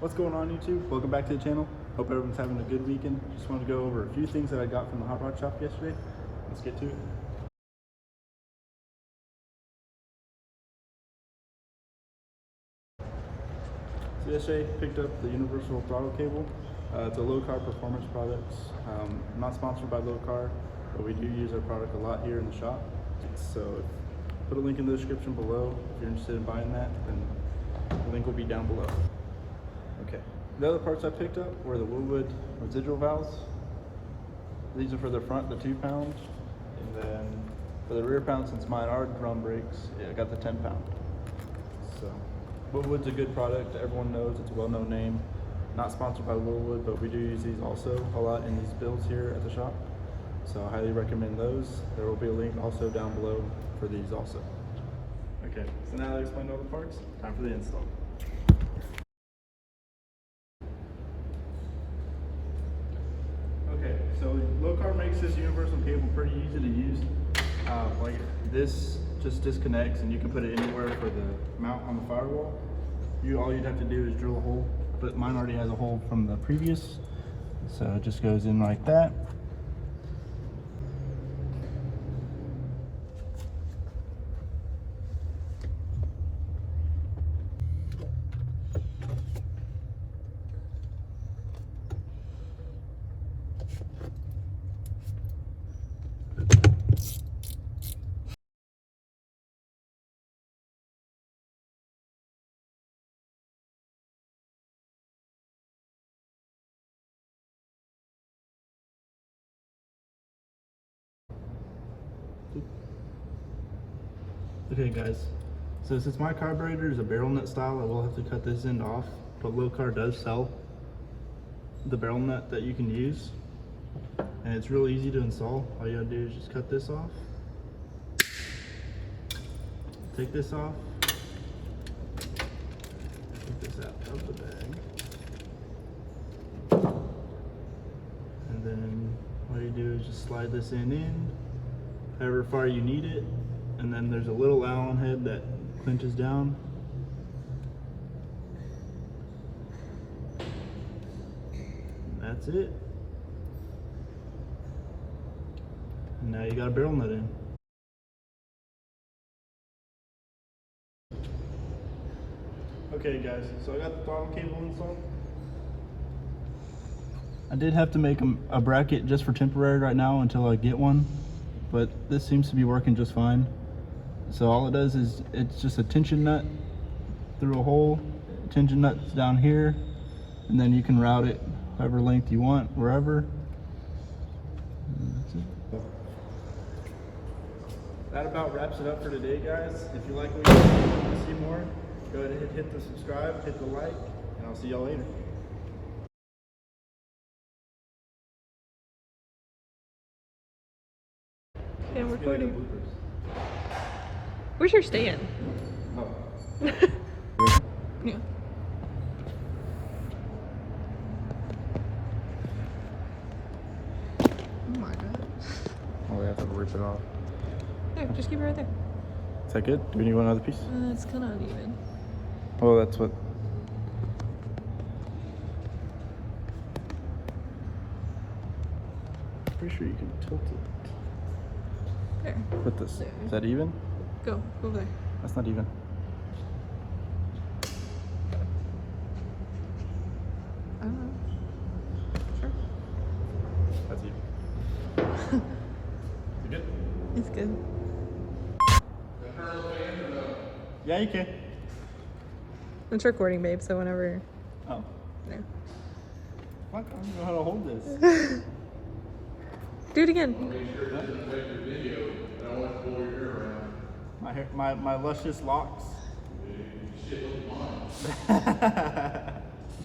What's going on, YouTube? Welcome back to the channel. Hope everyone's having a good weekend. Just wanted to go over a few things that I got from the hot rod shop yesterday. Let's get to it. So yesterday, picked up the universal throttle cable. It's a low car performance product. Not sponsored by Low Car, but we do use our product a lot here in the shop. So put a link in the description below if you're interested in buying that, and the link will be down below. Okay. The other parts I picked up were the WILWOOD residual valves. These are for the front, the 2 pound, and then for the rear pound, since mine are drum brakes, I got the 10 pound. So WILWOOD's a good product. Everyone knows it's a well-known name. Not sponsored by WILWOOD, but we do use these also a lot in these builds here at the shop. So I highly recommend those. There will be a link also down below for these also. Okay, so now that I explained all the parts, time for the install. Okay, so Low Car makes this universal cable pretty easy to use. Like this just disconnects and you can put it anywhere for the mount on the firewall. All you'd have to do is drill a hole, but mine already has a hole from the previous, so it just goes in like that. Okay guys, so since my carburetor is a barrel nut style, I will have to cut this end off, but Low Car does sell the barrel nut that you can use, and it's real easy to install. All you gotta do is just cut this off, take this off, take this out of the bag, and then all you do is just slide this in however far you need it. And then there's a little Allen head that clinches down. And that's it. And now you got a barrel nut in. Okay guys, so I got the throttle cable installed. I did have to make a bracket just for temporary right now until I get one, but this seems to be working just fine. So all it does is it's just a tension nut through a hole, tension nuts down here, and then you can route it however length you want, wherever. And that's it. That about wraps it up for today, guys. If you like what you want to see more, go ahead and hit the subscribe, hit the like, and I'll see y'all later. Okay, I'm recording. Where's your stand? Oh. Yeah. Oh my god. Oh, we have to rip it off. There, just keep it right there. Is that good? Do we need one other piece? It's kind of uneven. Oh, that's what. Pretty sure you can tilt it. There. Put this. There. Is that even? Go over there. That's not even. I don't know. Sure. That's even. You good? It's good. Yeah, you can. It's recording, babe, so whenever. Oh. There. Fuck, I don't know how to hold this. Do it again. My luscious locks.